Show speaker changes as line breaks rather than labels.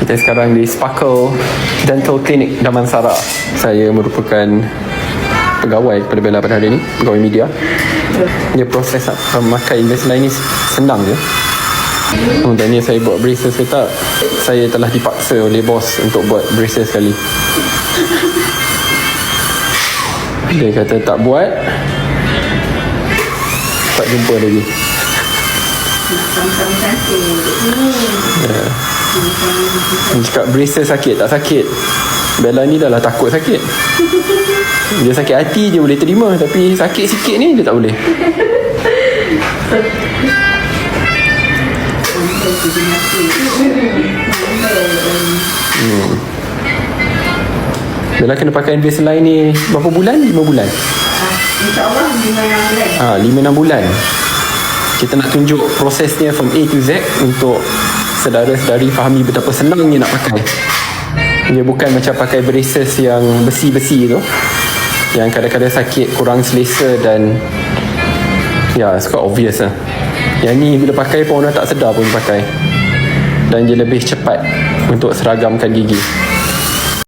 Kita sekarang di Sparkle Dental Clinic Damansara. Saya merupakan pegawai kepada Bella pada hari ini, pegawai media. Dia proses memakai Invisalign ni senang je. Dan ni saya buat braces ke tak, saya telah dipaksa oleh bos untuk buat braces sekali. Dia kata tak buat, tak jumpa lagi.
Sama-sama cantik.
Dia cakap braces sakit, tak sakit. Bella ni dah lah takut sakit. Dia sakit hati je boleh terima, tapi sakit sikit ni dia tak boleh. Bella kena pakai Invisalign ni berapa bulan? 5 bulan?
InsyaAllah 5-6 bulan.
5-6 bulan. Kita nak tunjuk prosesnya from A to Z untuk saudara-saudari fahami betapa senangnya nak pakai. Dia bukan macam pakai braces yang besi-besi tu, yang kadang-kadang sakit, kurang selesa dan ya, it's quite obvious lah. Yang ni bila pakai pun orang tak sedar pun pakai. Dan dia lebih cepat untuk seragamkan gigi.